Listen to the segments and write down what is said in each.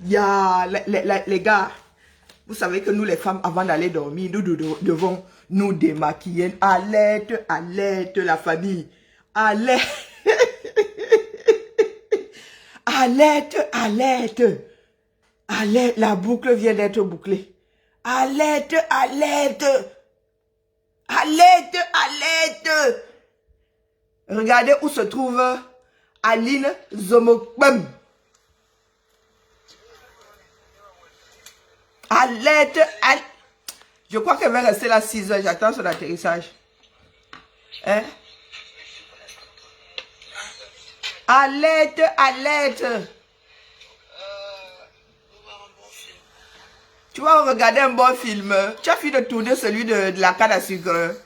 Il y a les gars, vous savez que nous les femmes, avant d'aller dormir, nous devons nous démaquiller. Alerte, alerte la famille. Alerte. Alerte, alerte. Alerte, la boucle vient d'être bouclée. Alerte, alerte. Alerte, alerte. Regardez où se trouve Aline Zomokbem. Alerte, alerte. Je crois qu'elle va rester là 6 heures. J'attends son atterrissage. Hein? Alerte, alerte. Tu vas regarder un bon film. Tu as fini de tourner celui de la canne à sucre.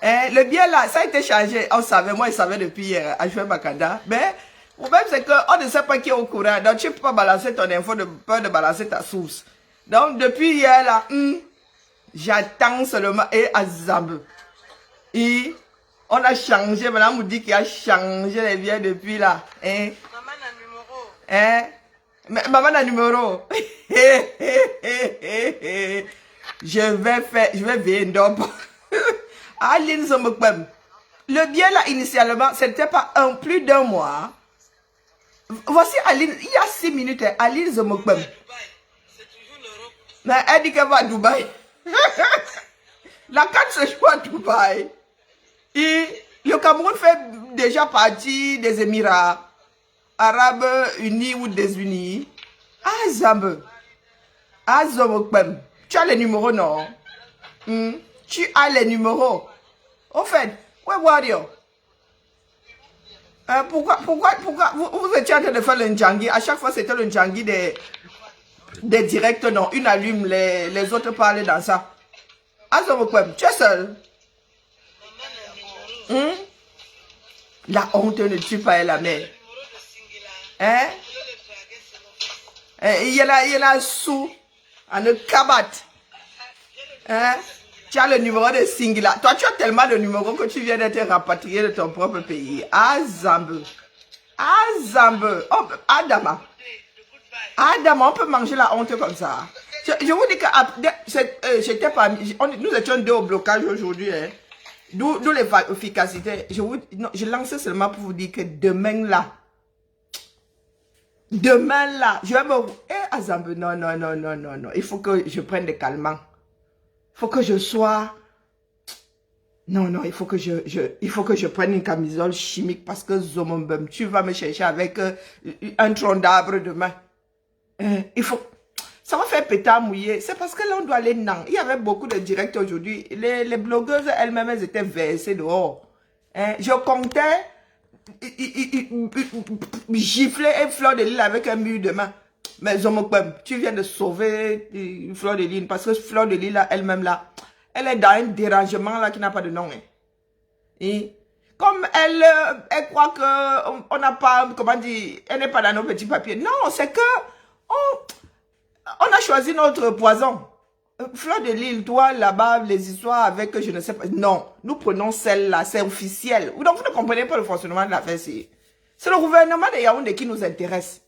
Hein? Le bien là, ça a été changé. On savait, moi je savais depuis hier à jouer Makanda. Mais le problème c'est qu'on ne sait pas qui est au courant. Donc tu ne peux pas balancer ton info de peur de balancer ta source. Donc depuis hier là, j'attends seulement et Azab. Et on a changé, madame vous dit qu'il a changé les biens depuis là. Hein? Maman a numéro. Hein? Maman a numéro. Je vais veiller d'homme. Aline Zomokbem. Le bien là, initialement, c'était pas plus d'un mois. Voici Aline, il y a 6 minutes, Aline Zomokbem. C'est toujours l'Europe. Mais elle dit qu'elle va à Dubaï. La carte se joue à Dubaï. Et le Cameroun fait déjà partie des Émirats Arabes Unis ou des Unis. Ah, Zambe. Ah, Zomokbem. Tu as les numéros, non? Tu as les numéros. Au fait, ouais, Wario. Pourquoi vous étiez en train de faire le Ndjangi? À chaque fois, c'était le Ndjangi des directs, non? Une allume, les autres parlent dans ça. Ah, Zomokbem, tu es seul? La honte ne tue pas la mère. Hein? Il y en a sous, en le kabat. Hein? Tu as le numéro de Singila. Toi, tu as tellement de numéros que tu viens d'être rapatrié de ton propre pays. Ah, Zambe. Ah, Zambe. Oh, Adama. Adama, on peut manger la honte comme ça. Je vous dis que nous étions 2 au blocage aujourd'hui. Hein. D'où l'efficacité. Je lançais seulement pour vous dire que demain là, je vais me... Azambe, non. Il faut que je prenne des calmants. Il faut que je sois... Non, il faut que je prenne une camisole chimique parce que Zomombem, tu vas me chercher avec un tronc d'arbre demain. Il faut... Ça va faire pétard mouillé. C'est parce que là, on doit aller non. Il y avait beaucoup de directs aujourd'hui. Les blogueuses elles-mêmes, elles étaient versées dehors. Je comptais gifler un fleur de lille avec un mur de main. Mais Zomokbem, tu viens de sauver Fleur de Lille parce que Fleur de Lille elle-même là, elle est dans un dérangement là qui n'a pas de nom. Hein. Et comme elle croit que on n'a pas, comment dire, elle n'est pas dans nos petits papiers. Non, c'est que on a choisi notre poison. Fleur de Lille, toi là-bas, les histoires avec je ne sais pas. Non, nous prenons celle-là, c'est officiel. Donc vous ne comprenez pas le fonctionnement de l'affaire. C'est le gouvernement de Yaoundé qui nous intéresse.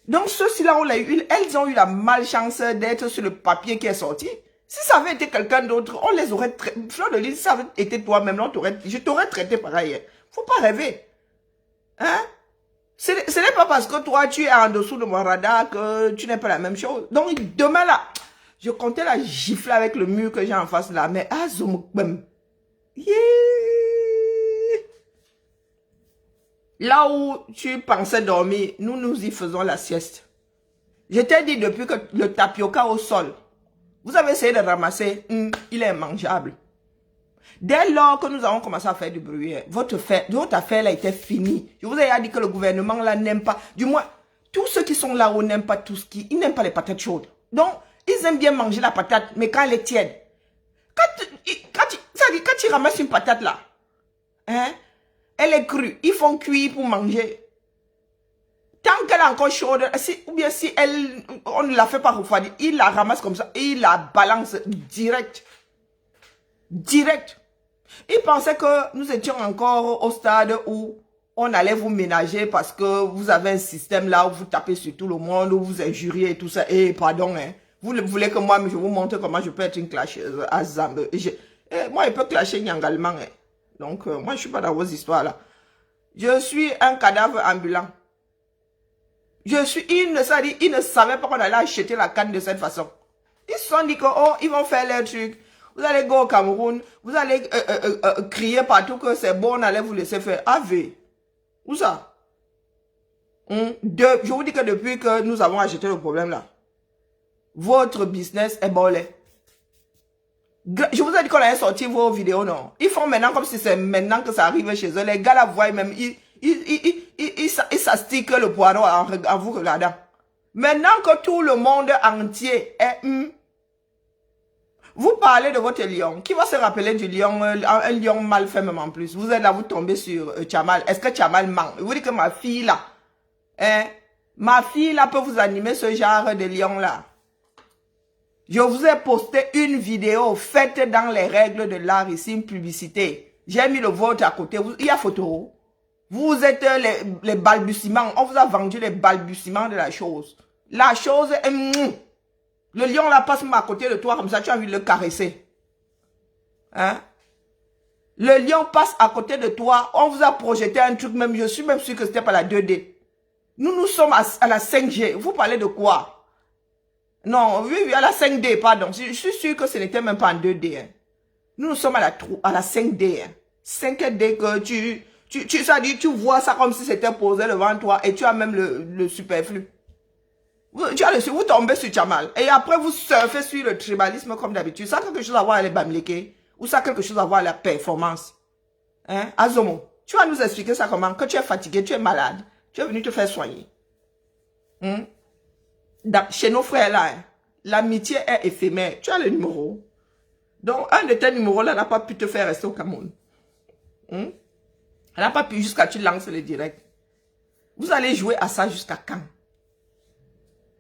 Donc ceux-ci-là, elles ont eu la malchance d'être sur le papier qui est sorti. Si ça avait été quelqu'un d'autre, on les aurait traité. Fleur de Lille, si ça avait été toi-même, je t'aurais traité pareil. Faut pas rêver. Hein? Ce n'est pas parce que toi, tu es en dessous de mon radar que tu n'es pas la même chose. Donc demain là, je comptais la gifler avec le mur que j'ai en face là. Mais Zomokbem. Yeah. Là où tu pensais dormir, nous y faisons la sieste. Je t'ai dit depuis que le tapioca au sol, vous avez essayé de ramasser, il est mangeable. Dès lors que nous avons commencé à faire du bruit, votre affaire là était finie. Je vous ai dit que le gouvernement là n'aime pas, du moins, tous ceux qui sont là-haut n'aiment pas tout ils n'aiment pas les patates chaudes. Donc, ils aiment bien manger la patate, mais quand elle est tiède. Quand tu ramasses une patate là, hein, elle est crue, ils font cuire pour manger. Tant qu'elle est encore chaude, ou bien si on ne la fait pas refroidir, il la ramasse comme ça et il la balance direct. Direct. Il pensait que nous étions encore au stade où on allait vous ménager parce que vous avez un système là où vous tapez sur tout le monde, où vous injuriez et tout ça. Et pardon, hein. Vous voulez que moi, je vous montre comment je peux être une clasheuse à Zambe. Moi, je peux clasher Nyangalman. Hein. Donc, moi, je ne suis pas dans vos histoires là. Je suis un cadavre ambulant. Il ne savait pas qu'on allait acheter la canne de cette façon. Ils se sont dit que, oh, ils vont faire leur truc. Vous allez go au Cameroun, vous allez crier partout que c'est bon, on allait vous laisser faire. AV. Où ça? Je vous dis que depuis que nous avons acheté le problème là, votre business est bolé. Je vous ai dit qu'on allait sortir vos vidéos, non? Ils font maintenant comme si c'est maintenant que ça arrive chez eux. Les gars là voient même, ils s'astiquent le poireau en vous regardant. Maintenant que tout le monde entier est... Vous parlez de votre lion. Qui va se rappeler du lion? Un lion mal fait même en plus. Vous êtes là, vous tombez sur Chamal. Est-ce que Chamal ment? Je vous dis que ma fille là, ma fille là peut vous animer ce genre de lion là. Je vous ai posté une vidéo faite dans les règles de l'art ici, une publicité. J'ai mis le vôtre à côté. Il y a photo. Vous êtes les balbutiements. On vous a vendu les balbutiements de la chose. La chose est... Le lion là passe à côté de toi comme ça, tu as envie de le caresser. Hein? Le lion passe à côté de toi. On vous a projeté un truc même. Je suis même sûr que c'était pas la 2D. Nous sommes à la 5G. Vous parlez de quoi? Non, oui, à la 5D, pardon. Je suis sûr que ce n'était même pas en 2D. Hein. Nous sommes à la 5D. Hein. 5D que ça dit, tu vois ça comme si c'était posé devant toi et tu as même le superflu. Vous tombez sur Chamal. Et après, vous surfez sur le tribalisme comme d'habitude. Ça a quelque chose à voir avec les Bamileke. Ou ça a quelque chose à voir avec la performance. Hein? Azomo, tu vas nous expliquer ça comment? Que tu es fatigué, tu es malade. Tu es venu te faire soigner. Chez nos frères là, hein, l'amitié est éphémère. Tu as le numéro. Donc, un de tes numéros là n'a pas pu te faire rester au Cameroun. Elle n'a pas pu jusqu'à tu lances le direct. Vous allez jouer à ça jusqu'à quand?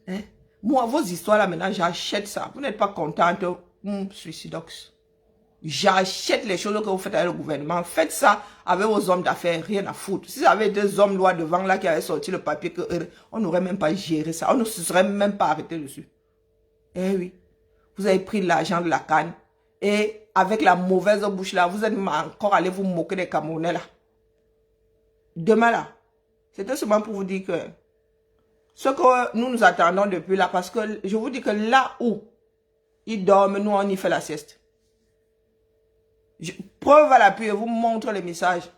Hein? Moi, vos histoires là maintenant, j'achète ça. Vous n'êtes pas contente, suicidox. J'achète les choses que vous faites avec le gouvernement. Faites ça avec vos hommes d'affaires, rien à foutre. Si vous avez deux hommes lois devant là qui avaient sorti le papier, on n'aurait même pas géré ça. On ne se serait même pas arrêté dessus. Eh oui. Vous avez pris l'argent de la canne. Et avec la mauvaise bouche là, vous êtes encore allé vous moquer des Camerounais là. Demain là. C'était seulement pour vous dire que ce que nous attendons depuis là, parce que je vous dis que là où ils dorment, nous on y fait la sieste. Preuve à l'appui, je vous montre les messages.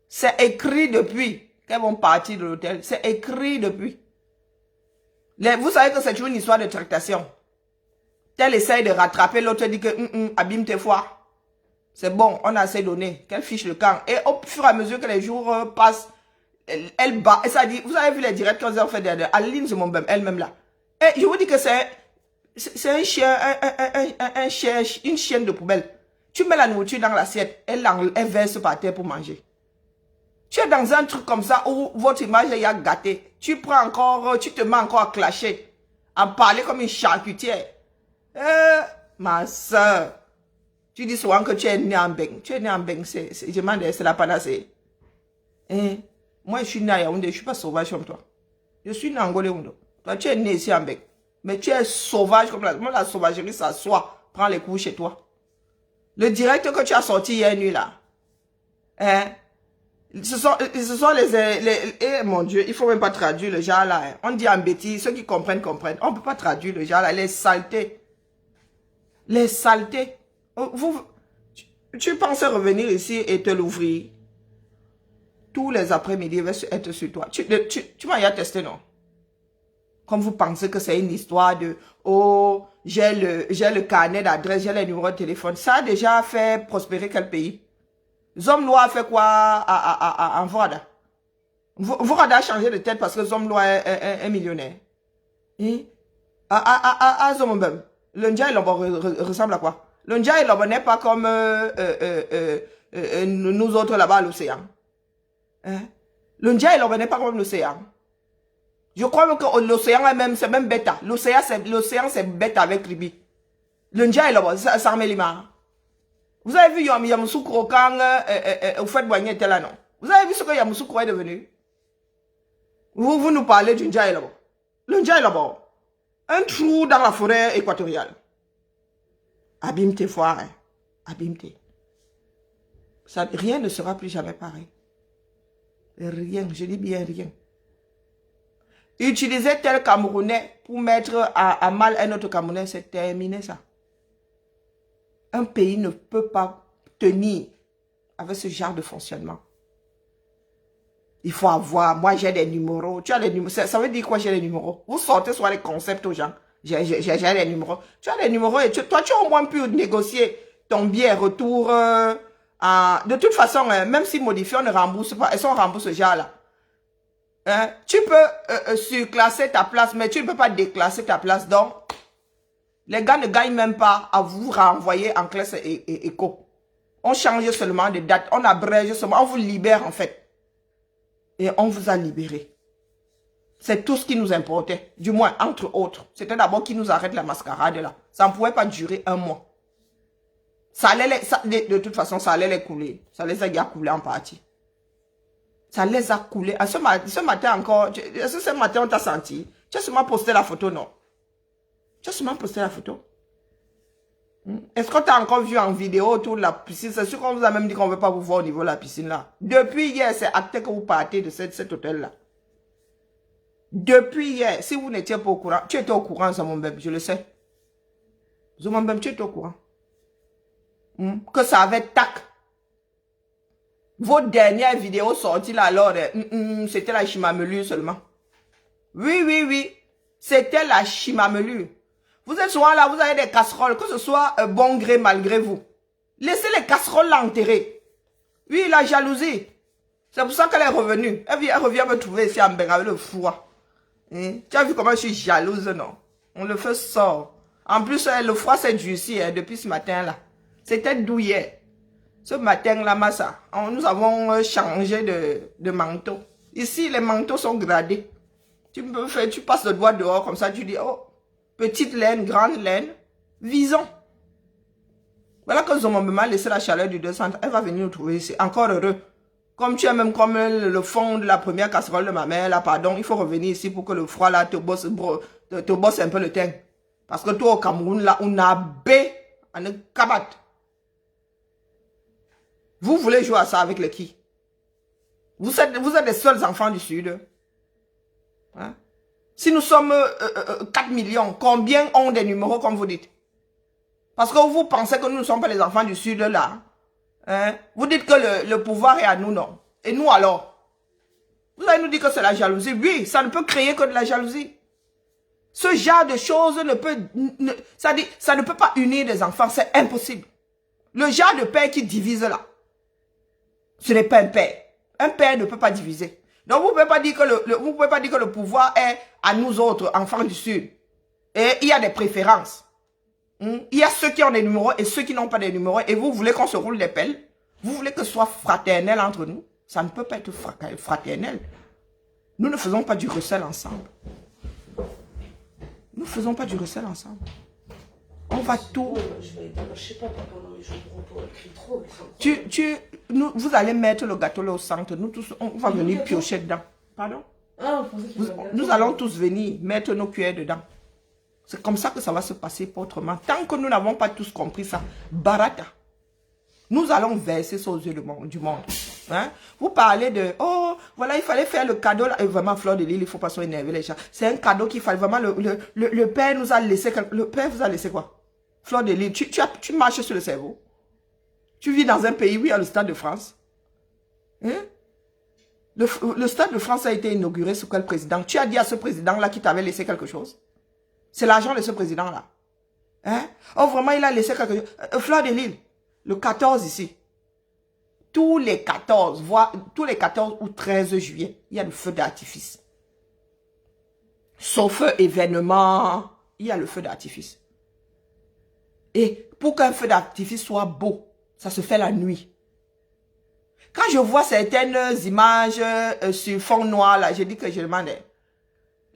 C'est écrit depuis qu'elles vont partir de l'hôtel. C'est écrit depuis. Vous savez que c'est une histoire de tractation. Tel essaye de rattraper, l'autre dit que abîme tes foies. C'est bon, on a assez donné. Qu'elle fiche le camp. Et au fur et à mesure que les jours passent, elle bat. Et ça dit, vous avez vu les directs qu'on a fait derrière. Aline, c'est mon bébé, elle-même là. Et je vous dis que c'est un chien, une chienne de poubelle. Tu mets la nourriture dans l'assiette, elle verse par terre pour manger. Tu es dans un truc comme ça où votre image est gâtée. Tu prends encore, tu te mets encore à clasher, à parler comme une charcutière. Ma soeur, tu dis souvent que tu es né en Beng. Tu es né en Beng, c'est la panacée. Moi, je suis né à Yaoundé, je ne suis pas sauvage comme toi. Je suis né en Goléoundo. Toi, tu es né ici en Beng. Mais tu es sauvage comme moi, la sauvagerie s'assoit, prends les coups chez toi. Le direct que tu as sorti hier nuit là, ce sont les mon Dieu, il faut même pas traduire le genre là. Hein. On dit en bêtise, ceux qui comprennent, comprennent. On peut pas traduire le genre là, les saletés. Les saletés. Tu penses revenir ici et te l'ouvrir. Tous les après-midi, il va être sur toi. Tu m'as déjà testé, non? Comme vous pensez que c'est une histoire de, oh, j'ai le carnet d'adresse, j'ai les numéros de téléphone. Ça a déjà fait prospérer quel pays? Zomloa a fait quoi en Vorada? Vorada a changé de tête parce que Zomloa est un millionnaire. Zombem. Le Ndja ressemble à quoi? Le Ndja n'est pas comme nous autres là-bas à l'océan. Le Ndja n'est pas comme l'océan. Je crois que l'océan est c'est même bêta. L'océan c'est bête avec Ribi. Le Ndja est là-bas, ça Lima. Vous avez vu Yamousou Krokan, au fait boigner était là, non? Vous avez vu ce que Yamoussoukro est devenu? Vous nous parlez du Ndjaye là-bas. Le Ndjaye là-bas. Un trou dans la forêt équatoriale. Abîme-tes foires. Hein. Abîme-tes. Rien ne sera plus jamais pareil. Rien, je dis bien rien. Utiliser tel Camerounais pour mettre à mal un autre Camerounais, c'est terminé ça. Un pays ne peut pas tenir avec ce genre de fonctionnement. Il faut avoir, moi j'ai des numéros, tu as les numéros, ça veut dire quoi j'ai les numéros? Vous sortez sur les concepts aux gens, j'ai les numéros. Tu as les numéros et toi tu as au moins pu négocier ton billet retour. De toute façon, même si modifié, on ne rembourse pas, et si on rembourse ce genre-là. Tu peux surclasser ta place, mais tu ne peux pas déclasser ta place. Donc, les gars ne gagnent même pas à vous renvoyer en classe et éco. On change seulement de date, on abrège seulement, on vous libère en fait. Et on vous a libéré. C'est tout ce qui nous importait. Du moins, entre autres. C'était d'abord qui nous arrête la mascarade là. Ça ne pouvait pas durer un mois. Ça allait de toute façon, ça allait les couler. Ça les a coulés en partie. Ça les a coulés. Ce matin encore, est-ce que ce matin on t'a senti? Tu as seulement posté la photo, non? Tu as seulement posté la photo? Est-ce que tu as encore vu en vidéo autour de la piscine? C'est sûr qu'on vous a même dit qu'on ne veut pas vous voir au niveau de la piscine là. Depuis hier, c'est acté que vous partez de cet hôtel là. Depuis hier, si vous n'étiez pas au courant, tu étais au courant, Zomombem, je le sais. Zomombem, tu étais au courant. Que ça avait tac. Vos dernières vidéos sorties là alors, c'était la chimamelure seulement. Oui. C'était la chimamelure. Vous êtes souvent là, vous avez des casseroles, que ce soit bon gré, malgré vous. Laissez les casseroles l'enterrer. Oui, la jalousie. C'est pour ça qu'elle est revenue. Elle revient me trouver ici en Benga avec le froid. Tu as vu comment je suis jalouse, non? On le fait sort. En plus, le froid s'est durci depuis ce matin-là. C'était douillet. Ce matin-là, Massa, nous avons changé de manteau. Ici, les manteaux sont gradés. Tu passes le doigt dehors comme ça, tu dis, oh, petite laine, grande laine, vison. Voilà que Zomo m'a laissé la chaleur du 200. Elle va venir nous trouver ici. Encore heureux. Comme tu es même comme le fond de la première casserole de ma mère, là, pardon, il faut revenir ici pour que le froid, là, te bosse un peu le teint. Parce que toi, au Cameroun, là, on a bé en un cabat. Vous voulez jouer à ça avec les qui? Vous êtes les seuls enfants du Sud. Hein? Si nous sommes 4 millions, combien ont des numéros comme vous dites? Parce que vous pensez que nous ne sommes pas les enfants du Sud là. Hein? Vous dites que le pouvoir est à nous, non? Et nous alors? Vous allez nous dire que c'est la jalousie. Oui, ça ne peut créer que de la jalousie. Ce genre de choses ça ne peut pas unir des enfants, c'est impossible. Le genre de père qui divise là, ce n'est pas un père. Un père ne peut pas diviser. Donc vous ne pouvez pas dire que le pouvoir est à nous autres, enfants du Sud. Et il y a des préférences. Il y a ceux qui ont des numéros et ceux qui n'ont pas des numéros. Et vous voulez qu'on se roule des pelles? Vous voulez que ce soit fraternel entre nous? Ça ne peut pas être fraternel. Nous ne faisons pas du recel ensemble. Nous ne faisons pas du recel ensemble. On va tout... Je sais pas, papa, non, mais je comprends pas, elle crie trop. Vous allez mettre le gâteau là au centre. Nous tous, on va venir piocher dedans. Pardon? Ah, nous allons tous venir mettre nos cuillères dedans. C'est comme ça que ça va se passer, pas autrement. Tant que nous n'avons pas tous compris ça, barata. Nous allons verser ça aux yeux du monde. Hein? Vous parlez de, oh, voilà, il fallait faire le cadeau. Là. Et vraiment, Fleur de Lille, il ne faut pas s'énerver les gens. C'est un cadeau qu'il fallait vraiment, le père nous a laissé, le père vous a laissé quoi? Fleur de Lille, tu marches sur le cerveau. Tu vis dans un pays où il y a le Stade de France. Hein? Le Stade de France a été inauguré sous quel président? Tu as dit à ce président-là qui t'avait laissé quelque chose? C'est l'argent de ce président-là. Hein? Oh, vraiment, il a laissé quelque chose. Fleur de Lille, le 14 ici. Tous les 14 ou 13 juillet, il y a le feu d'artifice. Sauf événement, il y a le feu d'artifice. Et pour qu'un feu d'artifice soit beau, ça se fait la nuit. Quand je vois certaines images sur fond noir, là, je dis que je demandais.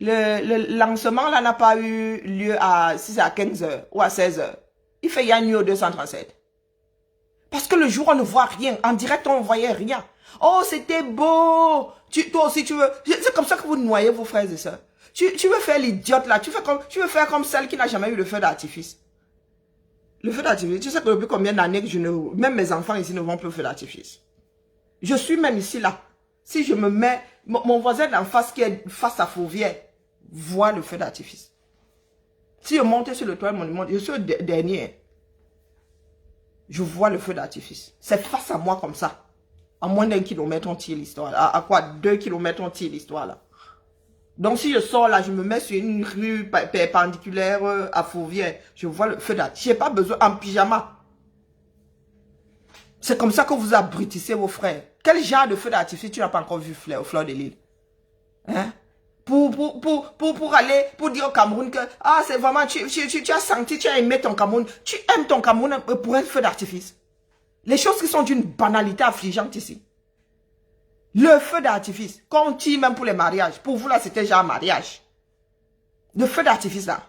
Le lancement là n'a pas eu lieu à 6 à 15 heures ou à 16 heures. Il fait il y a nuit au 237. Parce que le jour, on ne voit rien. En direct, on ne voyait rien. Oh, c'était beau. Toi aussi, tu veux... C'est comme ça que vous noyez vos frères et sœurs. Tu veux faire l'idiote là. Tu veux faire comme celle qui n'a jamais eu le feu d'artifice. Le feu d'artifice, tu sais que depuis combien d'années que même mes enfants ici ne vont plus au feu d'artifice. Je suis même ici là. Si je me mets... Mon voisin d'en face qui est face à Fauvière voit le feu d'artifice. Si je monte sur le toit de mon immeuble, je suis le dernier. Je vois le feu d'artifice. C'est face à moi comme ça. À moins d'1 kilomètre, on tire l'histoire. À quoi 2 kilomètres, on tire l'histoire là. Donc si je sors là, je me mets sur une rue perpendiculaire à Fauvière. Je vois le feu d'artifice. Je n'ai pas besoin en pyjama. C'est comme ça que vous abrutissez vos frères. Quel genre de feu d'artifice tu n'as pas encore vu au Fleur de Lille? Hein? Pour aller, pour dire au Cameroun que, ah, c'est vraiment, tu as senti, tu as aimé ton Cameroun. Tu aimes ton Cameroun pour un feu d'artifice. Les choses qui sont d'une banalité affligeante ici. Le feu d'artifice, quand on tire même pour les mariages, pour vous là, c'était genre mariage. Le feu d'artifice là.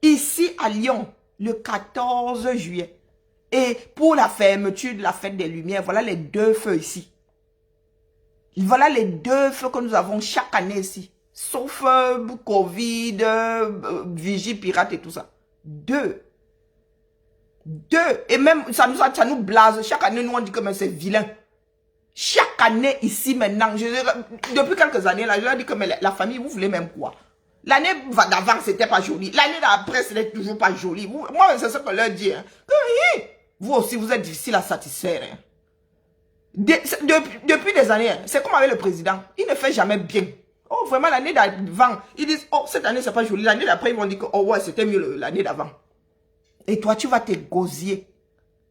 Ici à Lyon, le 14 juillet. Et pour la fermeture de la fête des Lumières, voilà les 2 feux ici. Voilà les 2 feux que nous avons chaque année ici. Sauf Covid, Vigie, Pirate et tout ça. 2. Et même, ça nous blase. Chaque année, nous on dit que c'est vilain. Chaque année ici maintenant, depuis quelques années, là, je leur dis que mais la famille, vous voulez même quoi? L'année d'avant, c'était pas joli. L'année d'après, c'était toujours pas joli. Moi, c'est ce que je leur dis. Hein. Vous aussi, vous êtes difficile à satisfaire. Hein. Depuis des années, c'est comme avec le président. Il ne fait jamais bien. Oh, vraiment, l'année d'avant, ils disent, oh, cette année, c'est pas joli. L'année d'après, ils vont dire que, oh, ouais, c'était mieux l'année d'avant. Et toi, tu vas te gosier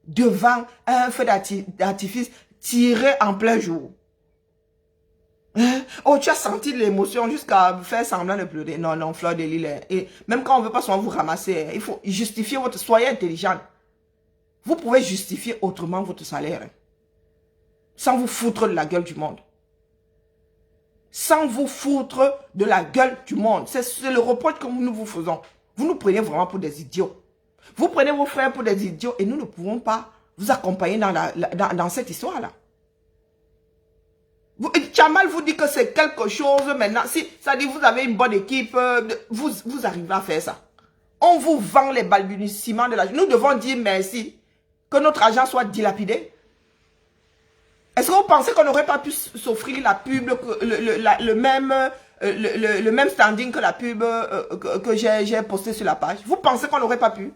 devant un feu d'artifice tiré en plein jour. Hein? Oh, tu as senti l'émotion jusqu'à faire semblant de pleurer. Non, non, Fleur de Lille. Et même quand on ne veut pas souvent vous ramasser, il faut justifier votre... Soyez intelligent. Vous pouvez justifier autrement votre salaire. Sans vous foutre de la gueule du monde. Sans vous foutre de la gueule du monde. C'est le reproche que nous vous faisons. Vous nous prenez vraiment pour des idiots. Vous prenez vos frères pour des idiots et nous ne pouvons pas vous accompagner dans cette histoire-là. Tchamal vous dit que c'est quelque chose maintenant. Si ça dit vous avez une bonne équipe, vous arrivez à faire ça. On vous vend les balbutiements de l'argent. Nous devons dire merci. Que notre argent soit dilapidé. Est-ce que vous pensez qu'on n'aurait pas pu s'offrir la pub, le même standing que la pub que j'ai posté sur la page? Vous pensez qu'on n'aurait pas pu?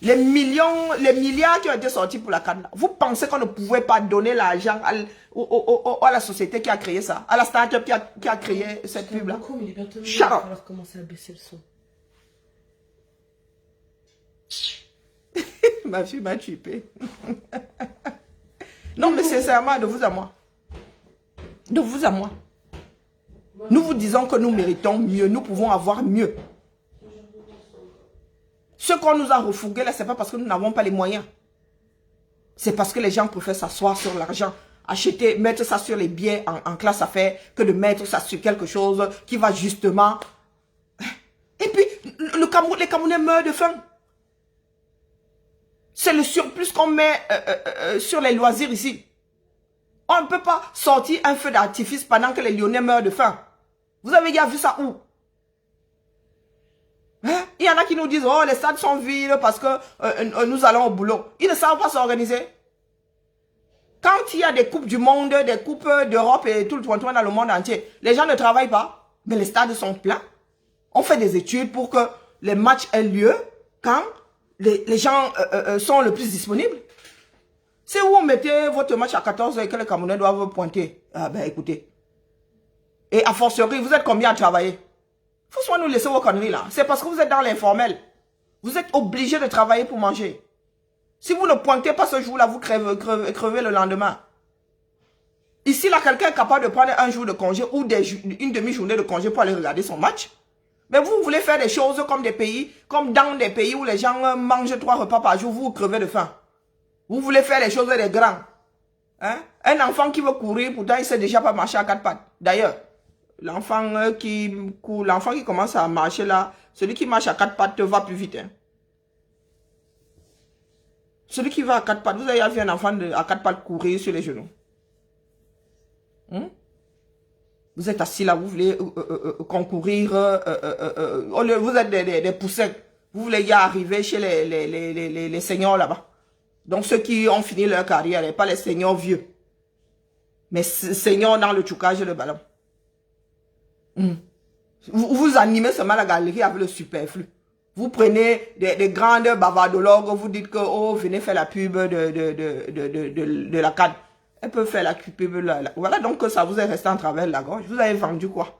Les milliards qui ont été sortis pour la canne, vous pensez qu'on ne pouvait pas donner l'argent à la société qui a créé ça, à la start-up qui a créé cette pub-là? Mais il va Shut up. falloir commencer à baisser le son. Ma fille m'a tué. Non, mais sincèrement, de vous à moi. De vous à moi. Nous vous disons que nous méritons mieux, nous pouvons avoir mieux. Ce qu'on nous a refourgué là, ce n'est pas parce que nous n'avons pas les moyens. C'est parce que les gens préfèrent s'asseoir sur l'argent, acheter, mettre ça sur les biens en classe affaires, que de mettre ça sur quelque chose qui va justement... Et puis, les Camerounais meurent de faim. C'est le surplus qu'on met sur les loisirs ici. On ne peut pas sortir un feu d'artifice pendant que les Lyonnais meurent de faim. Vous avez déjà vu ça où? Hein? Il y en a qui nous disent, oh, les stades sont vides parce que nous allons au boulot. Ils ne savent pas s'organiser. Quand il y a des coupes du monde, des coupes d'Europe et tout le temps dans le monde entier, les gens ne travaillent pas, mais les stades sont pleins. On fait des études pour que les matchs aient lieu quand les gens sont le plus disponibles. Si vous mettez votre match à 14 h et que les Camerounais doivent pointer, ah ben écoutez. Et à fortiori, vous êtes combien à travailler? Faut soit nous laisser vos conneries là. C'est parce que vous êtes dans l'informel. Vous êtes obligé de travailler pour manger. Si vous ne pointez pas ce jour-là, vous crevez le lendemain. Ici, là, quelqu'un est capable de prendre un jour de congé ou une demi-journée de congé pour aller regarder son match. Mais vous voulez faire des choses comme dans des pays où les gens mangent 3 repas par jour, vous crevez de faim. Vous voulez faire les choses des grands. Hein? Un enfant qui veut courir, pourtant il ne sait déjà pas marcher à 4 pattes. D'ailleurs, l'enfant qui commence à marcher là, celui qui marche à 4 pattes va plus vite. Hein? Celui qui va à quatre pattes. Vous avez vu un enfant à quatre pattes courir sur les genoux. Vous êtes assis là, vous voulez concourir. Vous êtes des poussins. Vous voulez y arriver chez les seniors là-bas. Donc ceux qui ont fini leur carrière, et pas les seniors vieux. Mais seniors dans le tchoucage et le ballon. Vous animez seulement la galerie avec le superflu. Vous prenez des grandes bavardologues, vous dites que, oh, venez faire la pub de la canne. Elle peut faire la pub. Voilà donc que ça vous est resté en travers de la gorge. Vous avez vendu quoi?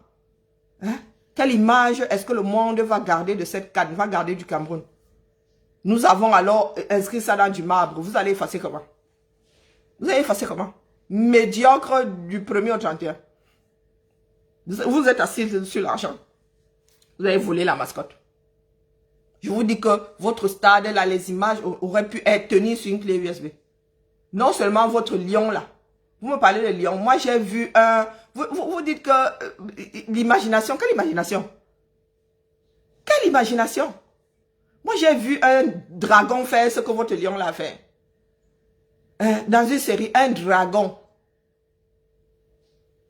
Hein? Quelle image est-ce que le monde va garder de cette canne, va garder du Cameroun? Nous avons alors inscrit ça dans du marbre. Vous allez effacer comment? Vous allez effacer comment? Médiocre du 1er au 31. Vous êtes assis sur l'argent. Vous avez volé la mascotte. Je vous dis que votre stade, là, les images auraient pu être tenues sur une clé USB. Non seulement votre lion, là. Vous me parlez de lion. Moi, j'ai vu un... Vous dites que... l'imagination, quelle imagination? Quelle imagination? Moi, j'ai vu un dragon faire ce que votre lion l'a fait. Dans une série, un dragon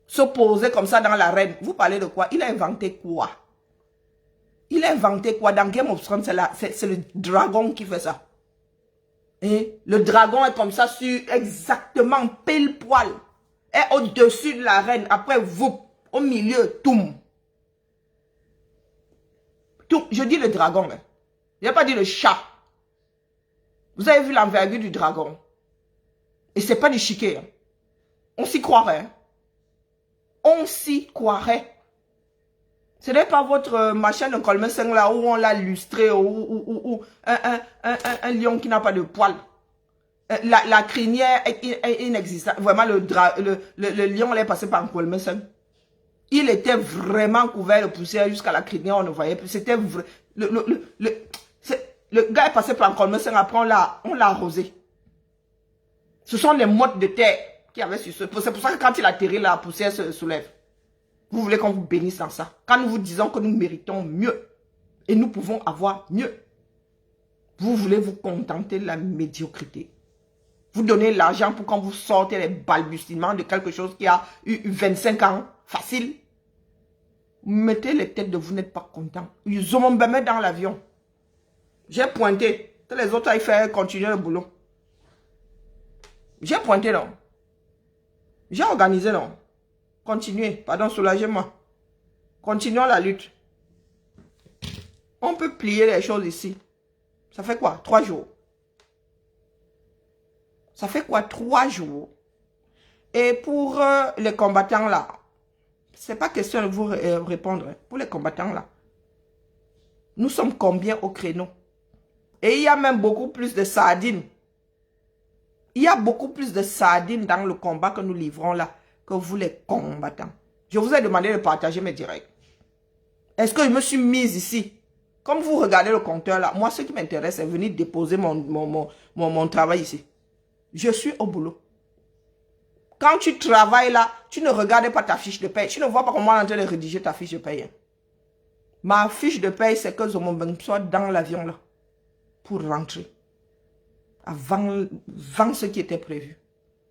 se poser comme ça dans l'arène. Vous parlez de quoi? Il a inventé quoi? Il a inventé quoi? Dans Game of Thrones, c'est le dragon qui fait ça. Et le dragon est comme ça sur exactement pile poil. Et au-dessus de l'arène. Après, vous, au milieu, toum. Tout. Je dis le dragon. Hein. Je n'ai pas dit le chat. Vous avez vu l'envergure du dragon. Et c'est pas du chiquet. Hein. On s'y croirait. Hein. On s'y croirait. Ce n'est pas votre machin de Colmeseng là où on l'a lustré ou un lion qui n'a pas de poils. La crinière est inexistante. Vraiment, le lion est passé par Colmeseng. Il était vraiment couvert de poussière jusqu'à la crinière, on ne voyait plus. C'était vrai. Le gars est passé par Colmeseng, après on l'a arrosé. Ce sont les mottes de terre qui avaient sur ce. C'est pour ça que quand il atterrit, la poussière se soulève. Vous voulez qu'on vous bénisse dans ça. Quand nous vous disons que nous méritons mieux. Et nous pouvons avoir mieux. Vous voulez vous contenter de la médiocrité. Vous donnez l'argent pour quand vous sortez les balbutiements de quelque chose qui a eu 25 ans. Facile. Mettez les têtes de vous n'êtes pas content. Ils ont me mettre dans l'avion. J'ai pointé. Que les autres aillent faire continuer le boulot. J'ai pointé non. J'ai organisé non. Continuez, pardon, soulagez-moi. Continuons la lutte. On peut plier les choses ici. Ça fait quoi? 3 jours. Ça fait quoi? 3 jours. Et pour les combattants là, c'est pas question de vous répondre. Pour les combattants là, nous sommes combien au créneau? Et il y a même beaucoup plus de sardines. Il y a beaucoup plus de sardines dans le combat que nous livrons là. Que vous les combattants. Je vous ai demandé de partager mes directs. Est-ce que je me suis mise ici? Comme vous regardez le compteur là, moi ce qui m'intéresse c'est venir déposer mon travail ici. Je suis au boulot. Quand tu travailles là, tu ne regardes pas ta fiche de paie. Tu ne vois pas comment on est en train de rédiger ta fiche de paie. Hein. Ma fiche de paie c'est que je me soit dans l'avion là. Pour rentrer. Avant ce qui était prévu.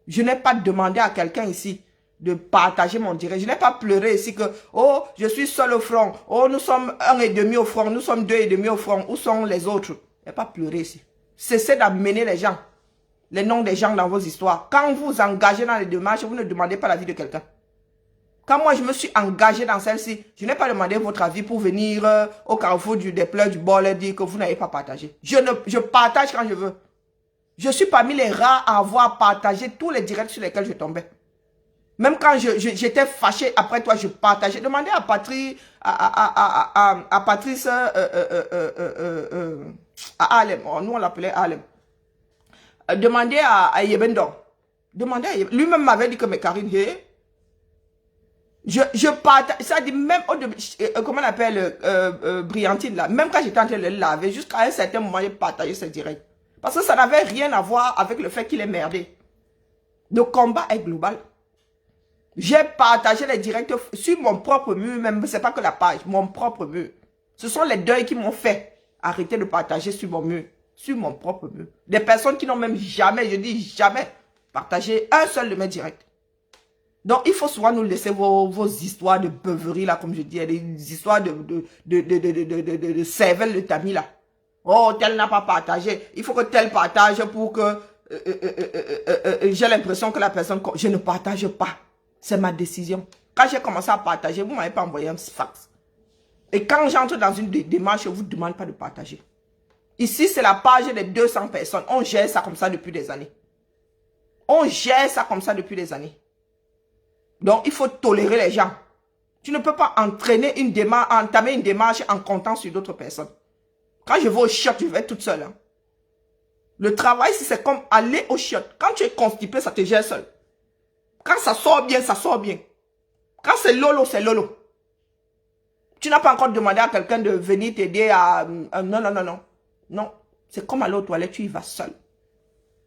Je n'ai pas demandé à quelqu'un ici de partager mon direct. Je n'ai pas pleuré ici que, oh, je suis seul au front. Oh, nous sommes 1,5 au front. Nous sommes 2,5 au front. Où sont les autres? Je n'ai pas pleuré ici. Cessez d'amener les gens. Les noms des gens dans vos histoires. Quand vous vous engagez dans les démarches, vous ne demandez pas l'avis de quelqu'un. Quand moi, je me suis engagé dans celle-ci, je n'ai pas demandé votre avis pour venir au carrefour des pleurs du bol et dire que vous n'avez pas partagé. Je partage quand je veux. Je suis parmi les rares à avoir partagé tous les directs sur lesquels je tombais. Même quand j'étais fâché après toi, je partageais. Demandez à Patrice, à Patrice, à Alem. Oh, nous, on l'appelait Alem. Demandez à Yebendo. Demandez à Yebendo. Lui-même m'avait dit que mes Karine, je partage. Ça dit même au début, comment on appelle, Brillantine là. Même quand j'étais en train de le laver, jusqu'à un certain moment, j'ai partagé ce direct. Parce que ça n'avait rien à voir avec le fait qu'il est merdé. Le combat est global. J'ai partagé les directs sur mon propre mur, même c'est pas que la page, mon propre mur. Ce sont les deuils qui m'ont fait arrêter de partager sur mon mur. sur mon propre mur. Des personnes qui n'ont même jamais, je dis jamais, partagé un seul de mes directs. Donc, il faut souvent nous laisser vos histoires de beuverie, là, comme je dis, des histoires de cervelle de tamis, là. Oh, tel n'a pas partagé. Il faut que tel partage pour que j'ai l'impression que la personne... Je ne partage pas. C'est ma décision. Quand j'ai commencé à partager, vous ne m'avez pas envoyé un fax. Et quand j'entre dans une démarche, je ne vous demande pas de partager. Ici, c'est la page des 200 personnes. On gère ça comme ça depuis des années. On gère ça comme ça depuis des années. Donc, il faut tolérer les gens. Tu ne peux pas entraîner une démarche, entamer une démarche en comptant sur d'autres personnes. Quand je vais au chiottes, je vais toute seule. Hein. Le travail, c'est comme aller au chiottes. Quand tu es constipé, ça te gère seul. Quand ça sort bien, ça sort bien. Quand c'est lolo, c'est lolo. Tu n'as pas encore demandé à quelqu'un de venir t'aider à... non, non, non, non. Non, c'est comme aller aux toilettes, tu y vas seul.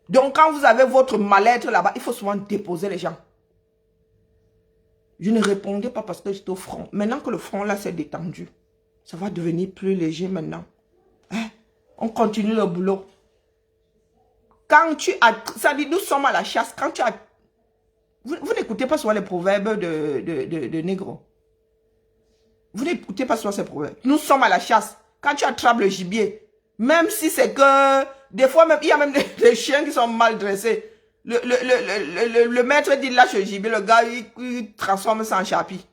Donc, quand vous avez votre mal-être là-bas, il faut souvent déposer les gens. Je ne répondais pas parce que j'étais au front. Maintenant que le front là s'est détendu, ça va devenir plus léger maintenant. Hein? On continue le boulot. Quand tu as... Ça dit, nous sommes à la chasse. Quand tu as... Vous n'écoutez pas souvent les proverbes de négro. Vous n'écoutez pas souvent ces proverbes. Nous sommes à la chasse. Quand tu attrapes le gibier, même si c'est que... Des fois, même, il y a même des chiens qui sont mal dressés. Le maître dit lâche le gibier, le gars, il transforme ça en chapi.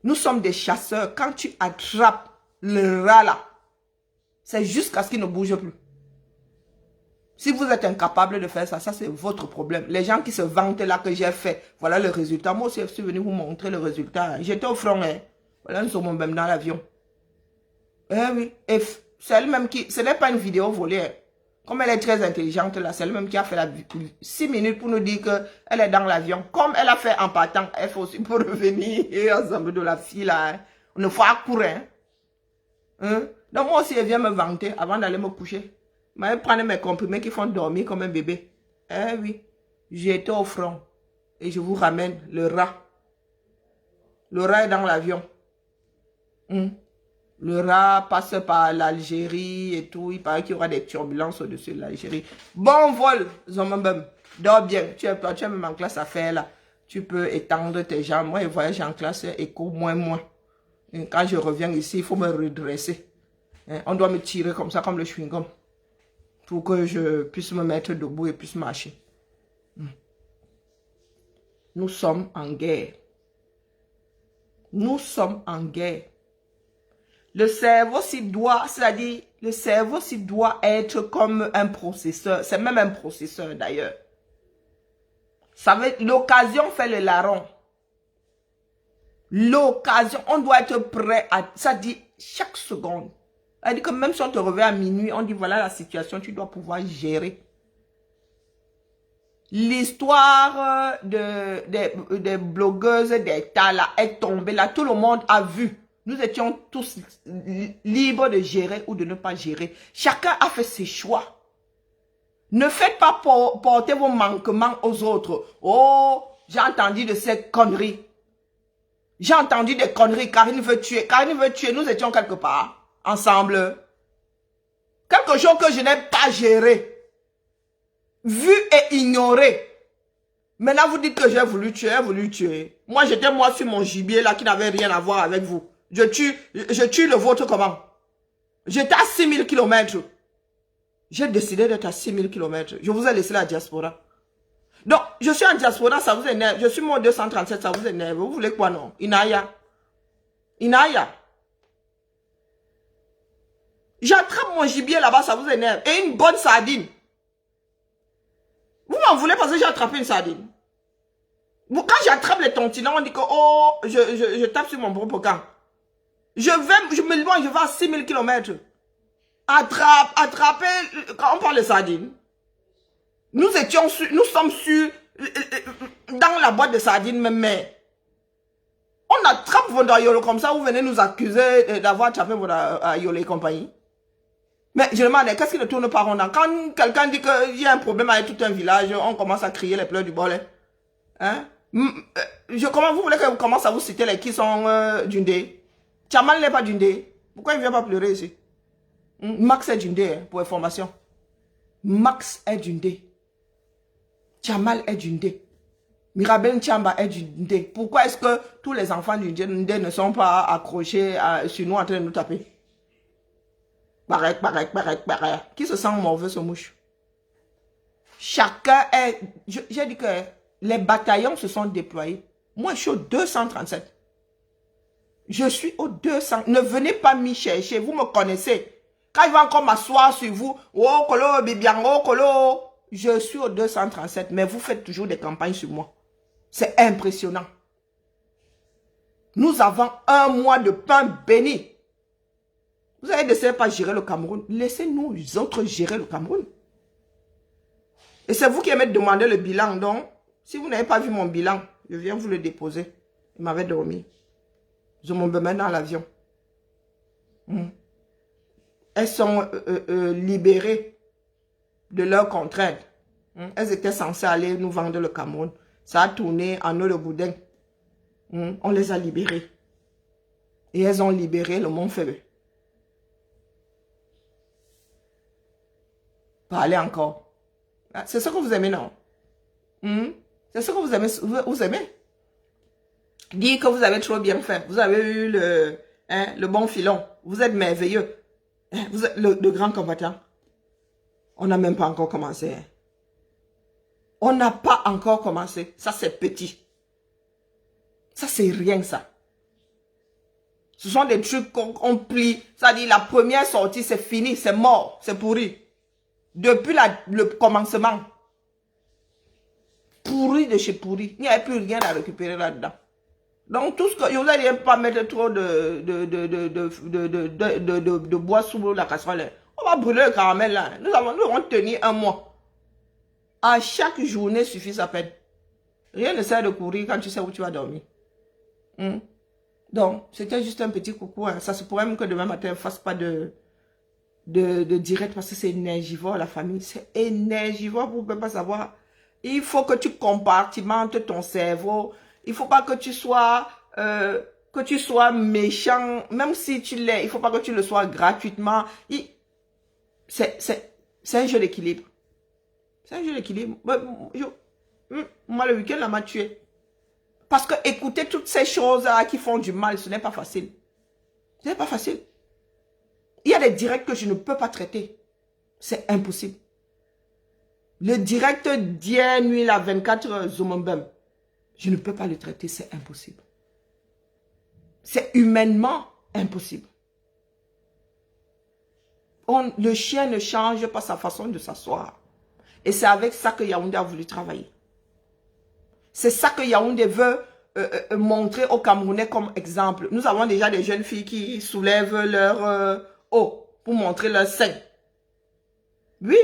Nous sommes des chasseurs. Quand tu attrapes le rat là, c'est jusqu'à ce qu'il ne bouge plus. Si vous êtes incapable de faire ça, ça c'est votre problème. Les gens qui se vantent là que j'ai fait, voilà le résultat. Moi aussi, je suis venu vous montrer le résultat. J'étais au front, hein. Voilà, nous sommes même dans l'avion. Eh oui, et c'est elle-même qui... Ce n'est pas une vidéo volée. Hein. Comme elle est très intelligente là, c'est elle-même qui a fait la 6 minutes pour nous dire qu'elle est dans l'avion. Comme elle a fait en partant, elle fait aussi pour revenir et ensemble de la fille là. Hein. On ne faut pas courir. Hein? Donc moi aussi, elle vient me vanter avant d'aller me coucher. Elle prend mes comprimés qui font dormir comme un bébé. Eh oui, j'ai été au front. Et je vous ramène le rat. Le rat est dans l'avion. Le rat passe par l'Algérie et tout. Il paraît qu'il y aura des turbulences au-dessus de l'Algérie. Bon vol, Zomambem. Dors bien. Tu es même en classe à faire là. Tu peux étendre tes jambes. Moi, je voyage en classe éco, moins. Et quand je reviens ici, il faut me redresser. On doit me tirer comme ça, comme le chewing-gum. Pour que je puisse me mettre debout et puisse marcher. Nous sommes en guerre. Nous sommes en guerre. Le cerveau s'y doit, c'est-à-dire, le cerveau s'y doit être comme un processeur. C'est même un processeur d'ailleurs. Ça veut l'occasion fait le larron. L'occasion, on doit être prêt à, ça dit chaque seconde. Elle dit que même si on te réveille à minuit, on dit voilà la situation, tu dois pouvoir gérer. L'histoire des blogueuses d'État là est tombée là, tout le monde a vu. Nous étions tous libres de gérer ou de ne pas gérer. Chacun a fait ses choix. Ne faites pas porter vos manquements aux autres. Oh, j'ai entendu de ces conneries. J'ai entendu des conneries. Karine veut tuer. Karine veut tuer. Nous étions quelque part. Ensemble. Quelque chose que je n'ai pas géré. Vu et ignoré. Maintenant, vous dites que j'ai voulu tuer. Moi, j'étais moi sur mon gibier là qui n'avait rien à voir avec vous. Je tue le vôtre comment? J'étais à 6000 km. J'ai décidé d'être à 6000 km. Je vous ai laissé la diaspora. Donc, je suis en diaspora, ça vous énerve. Je suis mon 237, ça vous énerve. Vous voulez quoi, non? Inaya. J'attrape mon gibier là-bas, ça vous énerve. Et une bonne sardine. Vous m'en voulez parce que j'ai attrapé une sardine. Quand j'attrape les tontines, on dit que, oh, je tape sur mon propre camp. Je vais à 6000 km. Attraper, quand on parle de sardines, nous sommes sur, dans la boîte de sardines, mais on attrape votre aïolo comme ça, vous venez nous accuser d'avoir attrapé votre aïolo et compagnie. Mais je demande, qu'est-ce qui ne tourne pas rond? Quand quelqu'un dit qu'il y a un problème avec tout un village, on commence à crier les pleurs du bol. Hein? Vous voulez que je commence à vous citer les qui sont d'Undé? Tchamal n'est pas d'Undé. Pourquoi il ne vient pas pleurer ici? Max est d'une dé, pour information. Max est d'une dé. Tchamal est d'une dé. Mirabel Tchamba est d'une dé. Pourquoi est-ce que tous les enfants d'une dé ne sont pas accrochés sur nous en train de nous taper? Pareil. Qui se sent mauvais, ce mouche? Chacun est... J'ai dit que les bataillons se sont déployés. Moi, je suis au 237. Je suis au 200. Ne venez pas m'y chercher. Vous me connaissez. Quand il va encore m'asseoir sur vous, oh, colo, bibiango, colo. Je suis au 237, mais vous faites toujours des campagnes sur moi. C'est impressionnant. Nous avons un mois de pain béni. Vous avez décidé de pas gérer le Cameroun. Laissez-nous les autres gérer le Cameroun. Et c'est vous qui aimez demander le bilan. Donc, si vous n'avez pas vu mon bilan, je viens vous le déposer. Il m'avait dormi. Je me mets dans l'avion. Elles sont libérées de leurs contraintes. Elles étaient censées aller nous vendre le Cameroun. Ça a tourné en eau de boudin. On les a libérées. Et elles ont libéré le Mont-Feu. Parlez encore. C'est ce que vous aimez, non? C'est ce que vous aimez. Vous aimez? Dire que vous avez trop bien fait. Vous avez eu le bon filon. Vous êtes merveilleux. Vous êtes le grand combattant. On n'a même pas encore commencé. On n'a pas encore commencé. Ça, c'est petit. Ça, c'est rien, ça. Ce sont des trucs qu'on plie. Ça dit, la première sortie, c'est fini. C'est mort. C'est pourri. Depuis le commencement. Pourri de chez pourri. Il n'y avait plus rien à récupérer là-dedans. Donc, tout ce que... Je vous ai dit, pas mettre trop de bois sous la casserole. On va brûler le caramel là. Nous allons tenir un mois. À chaque journée suffit sa peine. Rien ne sert de courir quand tu sais où tu vas dormir. Donc, c'était juste un petit coucou. Hein. Ça se pourrait même que demain matin, on ne fasse pas de direct parce que c'est énergivore la famille. C'est énergivore, vous ne pouvez pas savoir. Il faut que tu compartimentes ton cerveau. Il ne faut pas que tu sois méchant. Même si tu l'es, il ne faut pas que tu le sois gratuitement. C'est un jeu d'équilibre. C'est un jeu d'équilibre. Moi, le week-end, là, m'a tué. Parce que écouter toutes ces choses-là qui font du mal, ce n'est pas facile. Ce n'est pas facile. Il y a des directs que je ne peux pas traiter. C'est impossible. Le direct d'hier nuit, la 24 heures, Zomombem, je ne peux pas le traiter, c'est impossible. C'est humainement impossible. Le chien ne change pas sa façon de s'asseoir. Et c'est avec ça que Yaoundé a voulu travailler. C'est ça que Yaoundé veut montrer aux Camerounais comme exemple. Nous avons déjà des jeunes filles qui soulèvent leur eau pour montrer leur sein. Oui.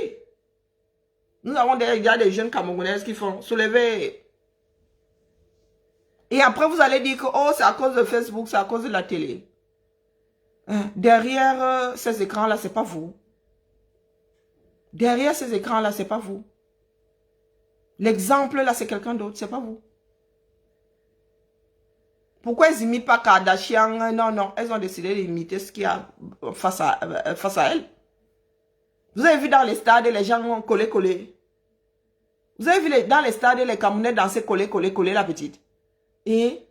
Nous avons déjà des jeunes Camerounaises qui font soulever. Et après, vous allez dire que oh, c'est à cause de Facebook, c'est à cause de la télé. Derrière ces écrans-là, c'est pas vous. Derrière ces écrans-là, c'est pas vous. L'exemple là, c'est quelqu'un d'autre, c'est pas vous. Pourquoi ils n'imitent pas Kardashian? Non, elles ont décidé d'imiter ce qu'il y a face à elles. Vous avez vu dans les stades, les gens ont collé. Vous avez vu dans les stades, les Camerounais danser collé, la petite. Et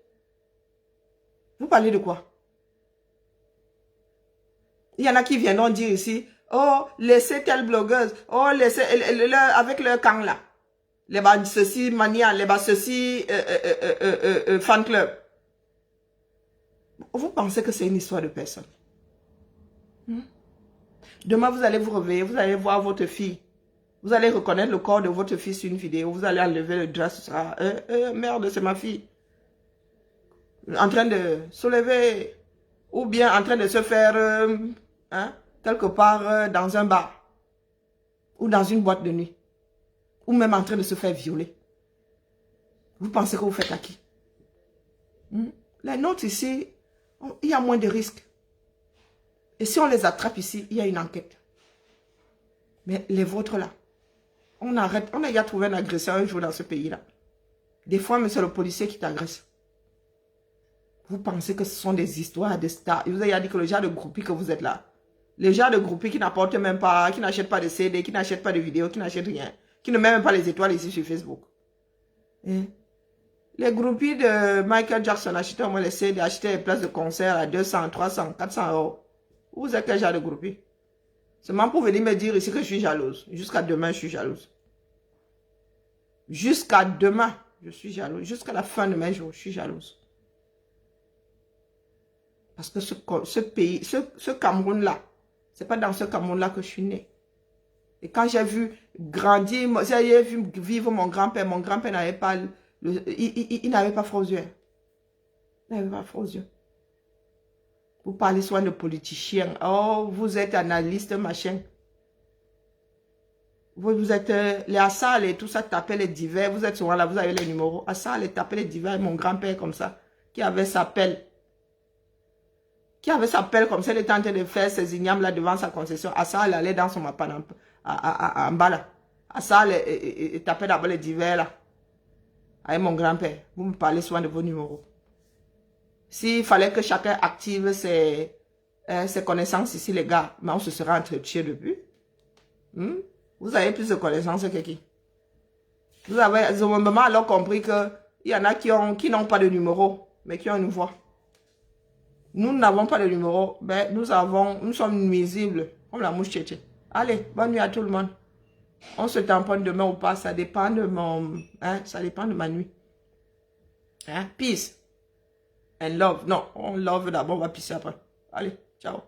vous parlez de quoi? Il y en a qui viendront dire ici, oh, laissez telle blogueuse, oh, laissez, avec leur camp là. Les bas ceci, mania, les bas ceci, fan club. Vous pensez que c'est une histoire de personne? Demain, vous allez vous réveiller, vous allez voir votre fille. Vous allez reconnaître le corps de votre fille sur une vidéo. Vous allez enlever le drap, ce sera, merde, c'est ma fille. En train de soulever, ou bien en train de se faire, quelque part dans un bar, ou dans une boîte de nuit, ou même en train de se faire violer. Vous pensez que vous faites à qui? Les nôtres ici, il y a moins de risques. Et si on les attrape ici, il y a une enquête. Mais les vôtres là, on arrête. On a déjà trouvé un agresseur un jour dans ce pays-là. Des fois, mais c'est le policier qui t'agresse. Vous pensez que ce sont des histoires de stars. Il vous a dit que le genre de groupie que vous êtes là, Les gens de groupies qui n'apportent même pas, qui n'achètent pas de CD, qui n'achètent pas de vidéos, qui n'achètent rien. Qui ne mettent même pas les étoiles ici sur Facebook. Hein? Les groupies de Michael Jackson achetaient au moins les CD, achetaient les places de concert à 200, 300, 400 euros. Vous êtes quel genre de groupie? Seulement pour venir me dire ici que je suis jalouse. Jusqu'à demain, je suis jalouse. Jusqu'à demain, je suis jalouse. Jusqu'à la fin de mes jours, je suis jalouse. Parce que ce pays, ce Cameroun-là, c'est pas dans ce Cameroun-là que je suis née. Et quand j'ai vu grandir, j'ai vu vivre mon grand-père n'avait pas, il n'avait pas froid aux yeux. Il n'avait pas froid aux yeux. Vous parlez souvent de politiciens. Oh, vous êtes analyste, machin. Vous êtes les Assal et tout ça, tapez les divers. Vous êtes souvent là, vous avez les numéros. Assal et tapez les divers. Mon grand-père comme ça, qui avait sa pelle. Qui avait sa pelle comme ça, il était en train de faire ses ignames là devant sa concession. Assal allait dans son mapan en bas là. Assal et tapait d'abord les divers là. Avec mon grand-père. Vous me parlez souvent de vos numéros. S'il fallait que chacun active ses connaissances ici, les gars, mais on se serait entretenu depuis. Vous avez plus de connaissances que qui? Vous avez au moment alors compris qu'il y en a qui n'ont pas de numéro, mais qui ont une voix. Nous n'avons pas de numéro, mais nous sommes nuisibles, comme la mouche tchétché. Allez, bonne nuit à tout le monde. On se tamponne demain ou pas, ça dépend de ça dépend de ma nuit. Peace and love. Non, on love d'abord, on va pisser après. Allez, ciao.